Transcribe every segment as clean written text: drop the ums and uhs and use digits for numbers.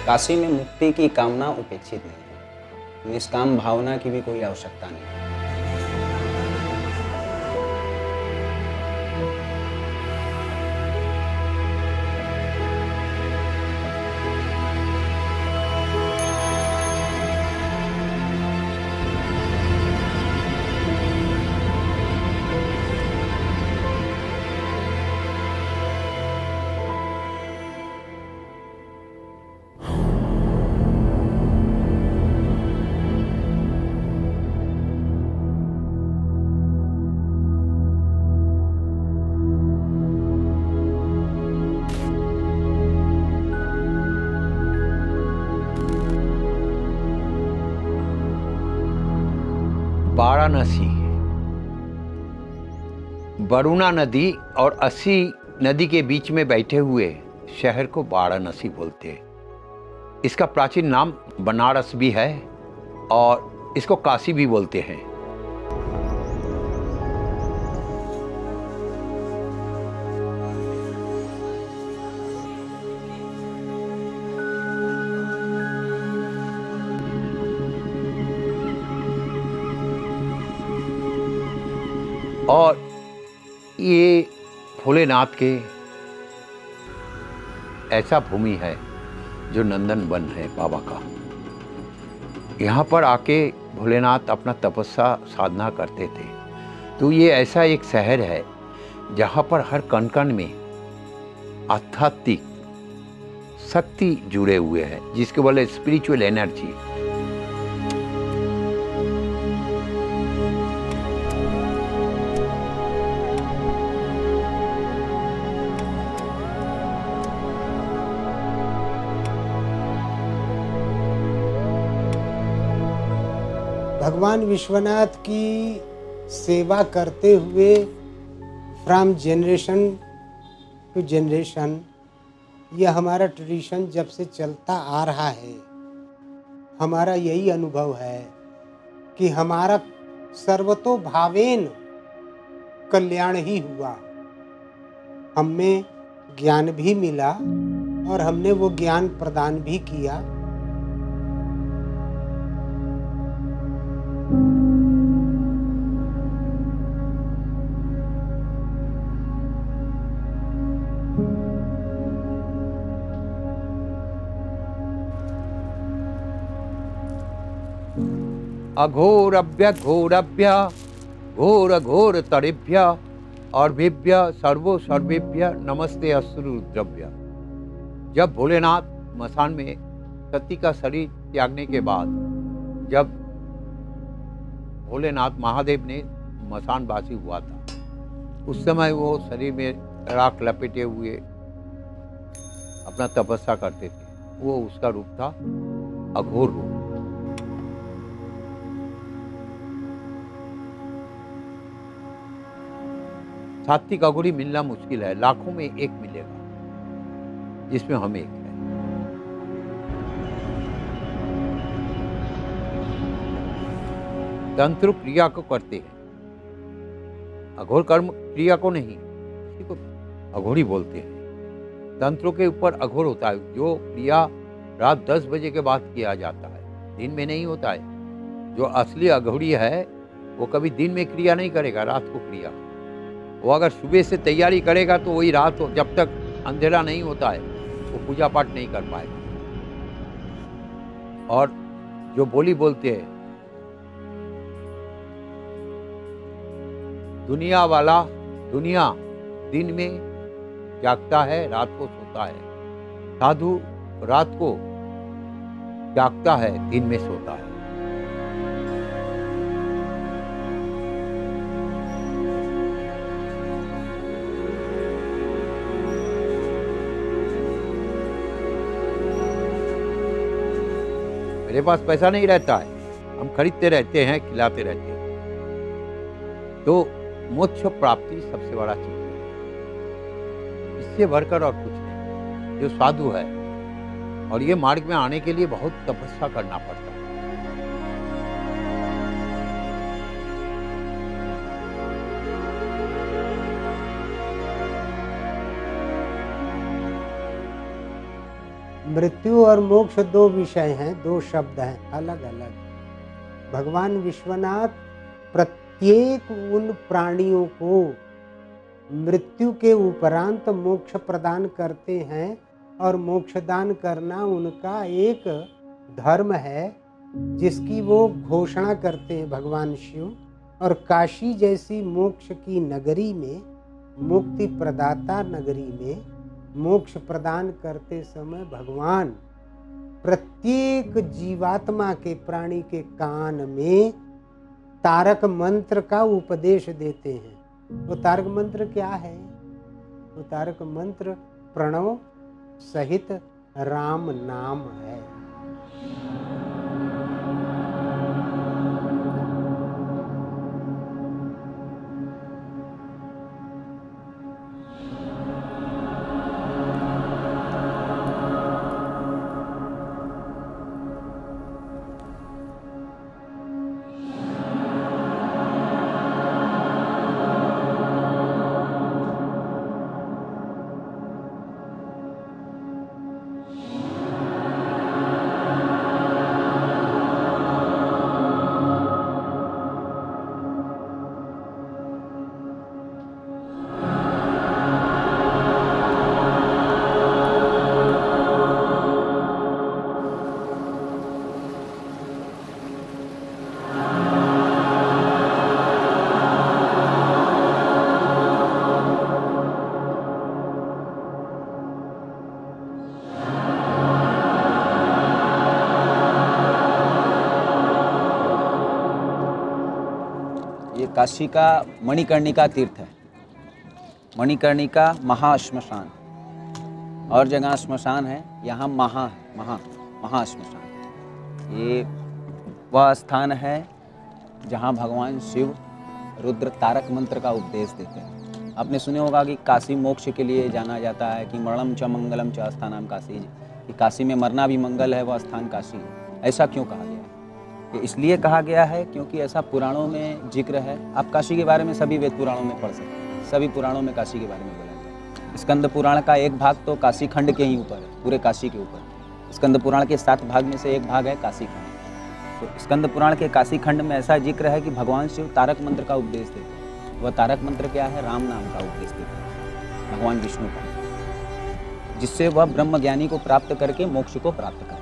काशी में मुक्ति की कामना उपेक्षित नहीं है, निष्काम भावना की भी कोई आवश्यकता नहीं है। वाराणसी, वरुणा नदी और अस्सी नदी के बीच में बैठे हुए शहर को वाराणसी बोलते हैं। इसका प्राचीन नाम बनारस भी है और इसको काशी भी बोलते हैं। और ये भोलेनाथ के ऐसा भूमि है जो नंदन वन है बाबा का। यहाँ पर आके भोलेनाथ अपना तपस्या साधना करते थे। तो ये ऐसा एक शहर है जहाँ पर हर कण कण में आध्यात्मिक शक्ति जुड़े हुए हैं, जिसके बोले स्पिरिचुअल एनर्जी। भगवान विश्वनाथ की सेवा करते हुए फ्रॉम जनरेशन टू जनरेशन यह हमारा ट्रेडिशन जब से चलता आ रहा है। हमारा यही अनुभव है कि हमारा सर्वतोभावेन कल्याण ही हुआ। हमें ज्ञान भी मिला और हमने वो ज्ञान प्रदान भी किया। अघोरभ्य घोरभ्य घोर घोर तरेभ्य और भिभ्य सर्वो सर्वेभ्य नमस्ते अश्रुद्रव्य। जब भोलेनाथ मसान में सती का शरीर त्यागने के बाद जब भोलेनाथ महादेव ने मसानवासी हुआ था, उस समय वो शरीर में राख लपेटे हुए अपना तपस्या करते थे। वो उसका रूप था अघोर रूप। सात्विक अघोरी मिलना मुश्किल है, लाखों में एक मिलेगा, जिसमें हम एक हैं। तंत्र क्रिया को करते हैं, अघोर कर्म क्रिया को नहीं, इसी को अघोरी बोलते हैं। तंत्रों के ऊपर अघोर होता है जो क्रिया रात 10 बजे के बाद किया जाता है, दिन में नहीं होता है। जो असली अघोरी है वो कभी दिन में क्रिया नहीं करेगा, रात को क्रिया। वो अगर सुबह से तैयारी करेगा तो वही रात हो, जब तक अंधेरा नहीं होता है वो पूजा पाठ नहीं कर पाएगा। और जो बोली बोलते हैं, दुनिया वाला दुनिया दिन में जागता है, रात को सोता है। साधु रात को जागता है, दिन में सोता है। मेरे पास पैसा नहीं रहता है, हम खरीदते रहते हैं, खिलाते रहते हैं। तो मोक्ष प्राप्ति सबसे बड़ा चीज है, इससे बढ़कर और कुछ नहीं। जो साधु है, और ये मार्ग में आने के लिए बहुत तपस्या करना पड़ता है। मृत्यु और मोक्ष दो विषय हैं, दो शब्द हैं अलग अलग। भगवान विश्वनाथ प्रत्येक उन प्राणियों को मृत्यु के उपरांत मोक्ष प्रदान करते हैं और मोक्षदान करना उनका एक धर्म है जिसकी वो घोषणा करते हैं भगवान शिव। और काशी जैसी मोक्ष की नगरी में, मुक्ति प्रदाता नगरी में मोक्ष प्रदान करते समय भगवान प्रत्येक जीवात्मा के, प्राणी के कान में तारक मंत्र का उपदेश देते हैं। वो तारक मंत्र क्या है? वो तारक मंत्र प्रणव सहित राम नाम है। ये काशी का मणिकर्णिका तीर्थ है। मणिकर्णिका महाश्मशान, और जगह श्मशान है, यहाँ महाश्मशान। ये वह स्थान है जहाँ भगवान शिव रुद्र तारक मंत्र का उपदेश देते हैं। आपने सुने होगा कि काशी मोक्ष के लिए जाना जाता है कि मरणम च मंगलम च स्थानम काशी, कि काशी में मरना भी मंगल है, वह स्थान काशी है। ऐसा क्यों कहा गया है? कि इसलिए कहा गया है क्योंकि ऐसा पुराणों में जिक्र है। आप काशी के बारे में सभी वेद पुराणों में पढ़ सकते हैं, सभी पुराणों में काशी के बारे में बोला गया है। स्कंद पुराण का एक भाग तो काशी खंड के ही ऊपर है, पूरे काशी के ऊपर। स्कंद पुराण के 7 भाग में से एक भाग है काशी खंड। तो स्कंद पुराण के काशी खंड में ऐसा जिक्र है कि भगवान शिव तारक मंत्र का उपदेश देते हैं। वह तारक मंत्र क्या है? राम नाम का उपदेश देते हैं भगवान विष्णु का, जिससे वह ब्रह्म ज्ञानी को प्राप्त करके मोक्ष को प्राप्त करता है।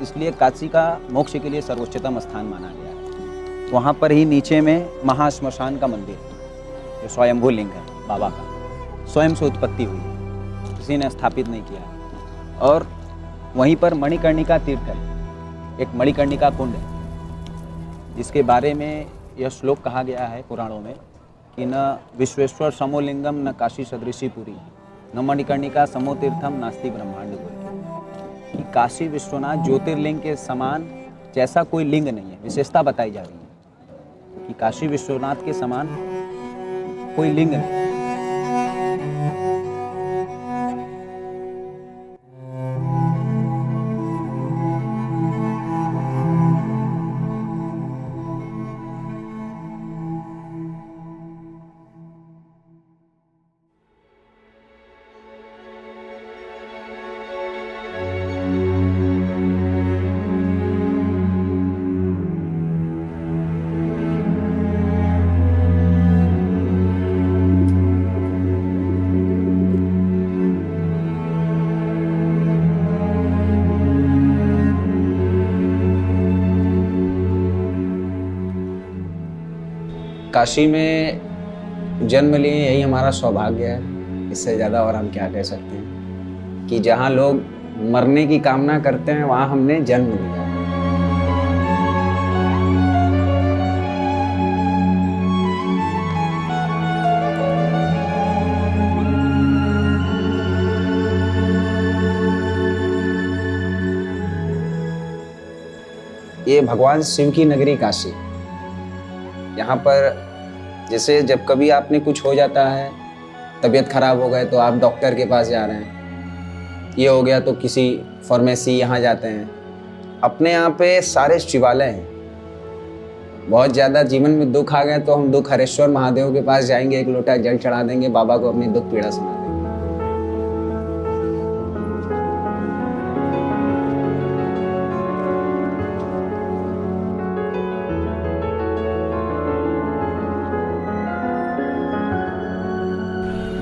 इसलिए काशी का मोक्ष के लिए सर्वोच्चतम स्थान माना गया है। वहाँ पर ही नीचे में महाश्मशान का मंदिर, जो स्वयंभू लिंग है बाबा का, स्वयं से उत्पत्ति हुई है, किसी ने स्थापित नहीं किया। और वहीं पर मणिकर्णिका तीर्थ है, एक मणिकर्णिका कुंड है, जिसके बारे में यह श्लोक कहा गया है पुराणों में कि न विश्वेश्वर समोलिंगम न काशी सदृशी पुरी, न मणिकर्णिका समो तीर्थम नास्ति ब्रह्मांड गुरु। कि काशी विश्वनाथ ज्योतिर्लिंग के समान जैसा कोई लिंग नहीं है, विशेषता बताई जा रही है कि काशी विश्वनाथ के समान कोई लिंग नहीं। काशी में जन्म लिए यही हमारा सौभाग्य है। इससे ज़्यादा और हम क्या कह सकते हैं कि जहाँ लोग मरने की कामना करते हैं वहाँ हमने जन्म लिया। ये भगवान शिव की नगरी काशी। यहाँ पर जैसे जब कभी आपने कुछ हो जाता है, तबीयत खराब हो गए तो आप डॉक्टर के पास जा रहे हैं, ये हो गया तो किसी फार्मेसी यहाँ जाते हैं। अपने यहाँ पे सारे शिवालय हैं। बहुत ज़्यादा जीवन में दुख आ गए तो हम दुख हरेश्वर महादेव के पास जाएंगे, एक लोटा जल चढ़ा देंगे, बाबा को अपनी दुख पीड़ा सुना देंगे।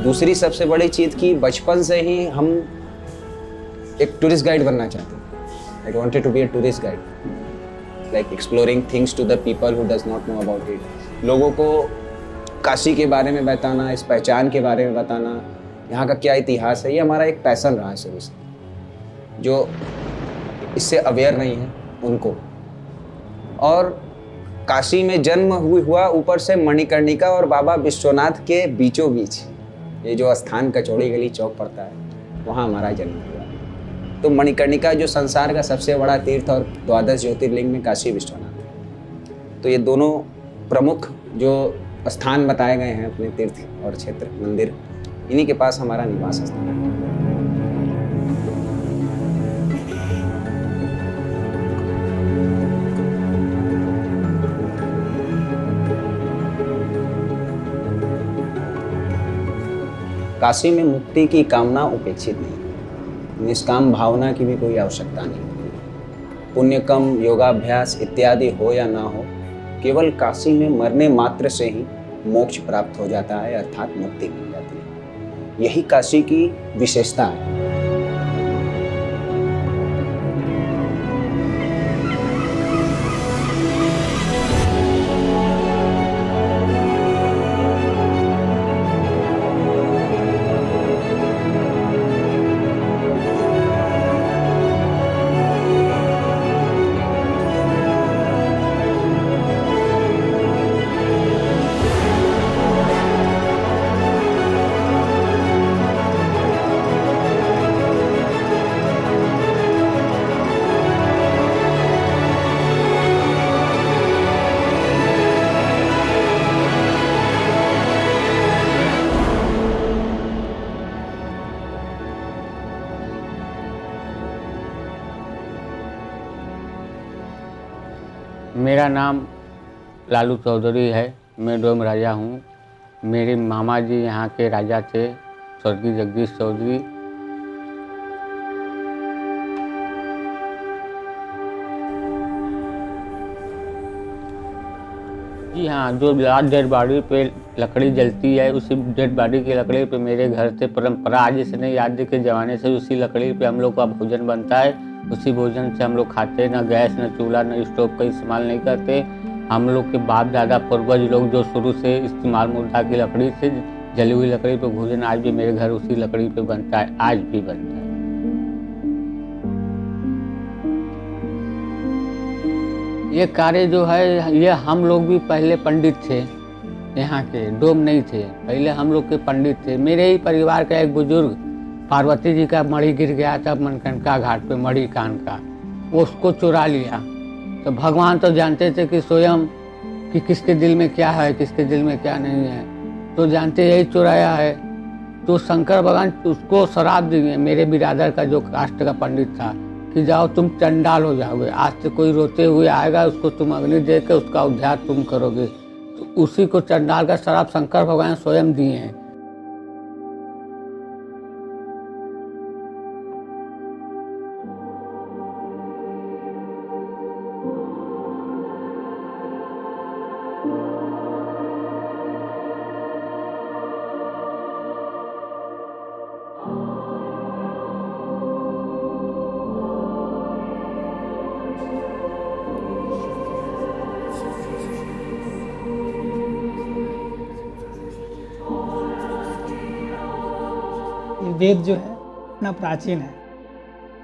दूसरी सबसे बड़ी चीज़ कि बचपन से ही हम एक टूरिस्ट गाइड बनना चाहते हैं। I wanted to be a tourist guide, like exploring things to the people who does not know about it. लोगों को काशी के बारे में बताना, इस पहचान के बारे में बताना, यहाँ का क्या इतिहास है, ये हमारा एक पैसन रहा है शुरू से। जो इससे अवेयर नहीं है उनको। और काशी में जन्म हुआ ऊपर से मणिकर्णिका और बाबा विश्वनाथ के बीचों बीच, ये जो स्थान कचौड़ी गली चौक पड़ता है, वहाँ हमारा जन्म हुआ। तो मणिकर्णिका जो संसार का सबसे बड़ा तीर्थ और 12 ज्योतिर्लिंग में काशी विश्वनाथ है। तो ये दोनों प्रमुख जो स्थान बताए गए हैं अपने तीर्थ और क्षेत्र मंदिर, इन्हीं के पास हमारा निवास स्थान है। काशी में मुक्ति की कामना उपेक्षित नहीं, निष्काम भावना की भी कोई आवश्यकता नहीं। पुण्य कम, योगाभ्यास इत्यादि हो या ना हो, केवल काशी में मरने मात्र से ही मोक्ष प्राप्त हो जाता है, अर्थात मुक्ति मिल जाती है। यही काशी की विशेषता है। मेरा नाम लालू चौधरी है। मैं डोम राजा हूँ। मेरे मामा जी यहाँ के राजा थे, स्वर्गीय जगदीश चौधरी। जी हाँ, जो आज डेड बॉडी पे लकड़ी जलती है, उसी डेड बॉडी की लकड़ी पे मेरे घर से परंपरा आज से नहीं, आज के ज़माने से उसी लकड़ी पे हम लोग का भोजन बनता है। उसी भोजन से हम लोग खाते, ना गैस, ना चूल्हा, ना स्टोव का इस्तेमाल नहीं करते। हम लोग के बाप दादा पूर्वज लोग जो शुरू से इस्तेमाल मुर्दा की लकड़ी से, जली हुई लकड़ी पे भोजन आज भी मेरे घर उसी लकड़ी पे बनता है, आज भी बनता है। ये कार्य जो है, ये हम लोग भी पहले पंडित थे यहाँ के, डोम नहीं थे, पहले हम लोग के पंडित थे। मेरे ही परिवार का एक बुजुर्ग, पार्वती जी का मणि गिर गया था मनकंका घाट पे, मणि कान का, वो उसको चुरा लिया। तो भगवान तो जानते थे कि स्वयं कि किसके दिल में क्या है, किसके दिल में क्या नहीं है, तो जानते यही चुराया है। तो शंकर भगवान उसको श्राप दिए, मेरे बिरादर का जो कास्ट का पंडित था, कि जाओ तुम चंडाल हो जाओगे, आज से कोई रोते हुए आएगा, उसको तुम अग्नि दे के उसका उद्धार तुम करोगे। तो उसी को चंडाल का श्राप शंकर भगवान स्वयं दिए हैं। ये वेद जो है इतना प्राचीन है,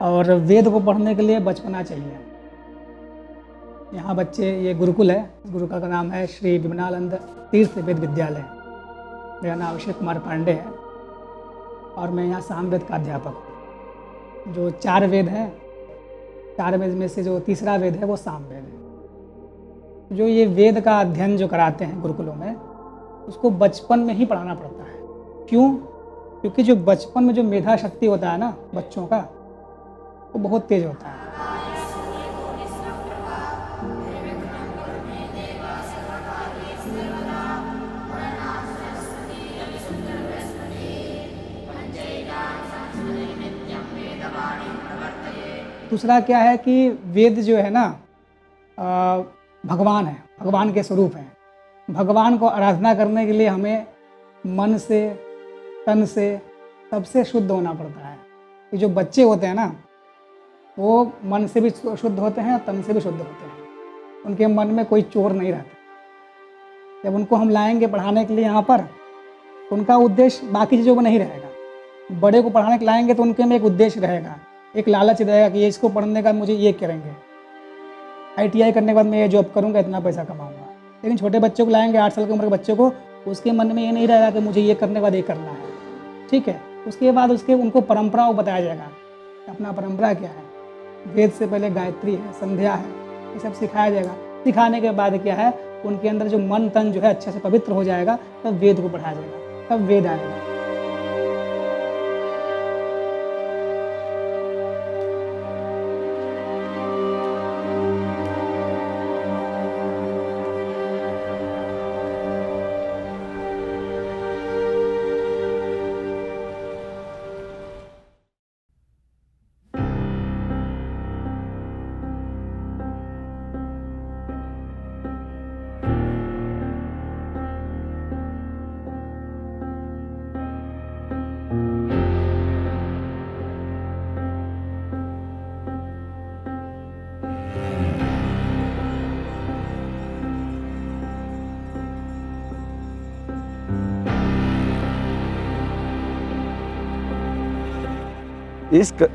और वेद को पढ़ने के लिए बचपना चाहिए। यहाँ बच्चे, ये गुरुकुल है, गुरुकुल का नाम है श्री विमलानंद तीर्थ वेद विद्यालय। मेरा नाम अभिषेक कुमार पांडे है और मैं यहाँ सामवेद का अध्यापक हूँ। जो 4 वेद हैं, 4 वेद में से जो तीसरा वेद है वो सामवेद है। जो ये वेद का अध्ययन जो कराते हैं गुरुकुलों में, उसको बचपन में ही पढ़ाना पड़ता है। क्यों? क्योंकि जो बचपन में जो मेधा शक्ति होता है ना बच्चों का, वो बहुत तेज होता है। दूसरा क्या है कि वेद जो है ना भगवान है, भगवान के स्वरूप हैं। भगवान को आराधना करने के लिए हमें मन से, तन से, सबसे शुद्ध होना पड़ता है। ये जो बच्चे होते हैं ना, वो मन से भी शुद्ध होते हैं, तन से भी शुद्ध होते हैं। उनके मन में कोई चोर नहीं रहता। जब उनको हम लाएंगे पढ़ाने के लिए यहाँ पर, तो उनका उद्देश्य बाकी चीज़ों में नहीं रहेगा। बड़े को पढ़ाने के लाएंगे तो उनके में एक उद्देश्य रहेगा, एक लालच रहेगा कि ये इसको पढ़ने का मुझे ये करेंगे, ITI करने के बाद मैं ये जॉब करूँगा, इतना पैसा कमाऊँगा। लेकिन छोटे बच्चों को लाएंगे, 8 साल की उम्र के बच्चों को, उसके मन में ये नहीं रहेगा कि मुझे ये करने के बाद ये करना है, ठीक है। उसके बाद उनको परंपरा को बताया जाएगा, अपना परंपरा क्या है। वेद से पहले गायत्री है, संध्या है, ये सब सिखाया जाएगा। सिखाने के बाद क्या है, उनके अंदर जो मन तन जो है अच्छे से पवित्र हो जाएगा, तब वेद को पढ़ाया जाएगा, तब वेद आएगा।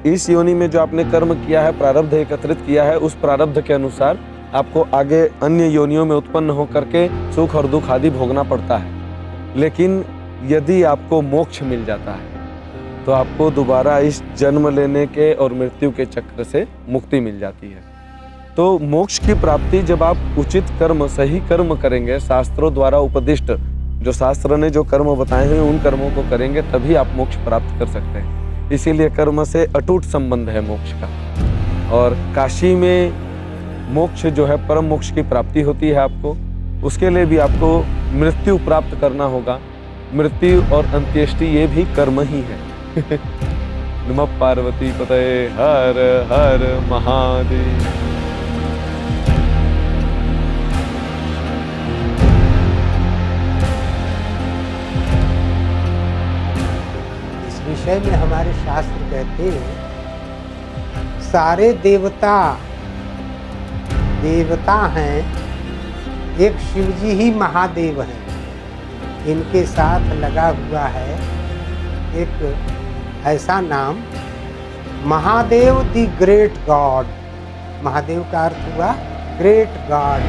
इस योनि में जो आपने कर्म किया है, प्रारब्ध एकत्रित किया है, उस प्रारब्ध के अनुसार आपको आगे अन्य योनियों में उत्पन्न होकर के सुख और दुख आदि भोगना पड़ता है। लेकिन यदि आपको मोक्ष मिल जाता है तो आपको दोबारा इस जन्म लेने के और मृत्यु के चक्र से मुक्ति मिल जाती है। तो मोक्ष की प्राप्ति जब आप उचित कर्म, सही कर्म करेंगे, शास्त्रों द्वारा उपदिष्ट जो शास्त्र ने जो कर्म बताए हैं उन कर्मों को करेंगे, तभी आप मोक्ष प्राप्त कर सकते हैं। इसीलिए कर्म से अटूट संबंध है मोक्ष का। और काशी में मोक्ष जो है, परम मोक्ष की प्राप्ति होती है आपको। उसके लिए भी आपको मृत्यु प्राप्त करना होगा। मृत्यु और अंत्येष्टि ये भी कर्म ही है। नमः पार्वती पतये हर हर महादेव। विषय में हमारे शास्त्र कहते हैं सारे देवता हैं, एक शिव जी ही महादेव हैं। इनके साथ लगा हुआ है एक ऐसा नाम, Mahadev the great God. Mahadev का अर्थ हुआ great God.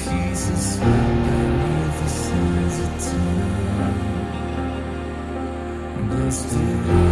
Pieces beneath the sands of time. Namaste.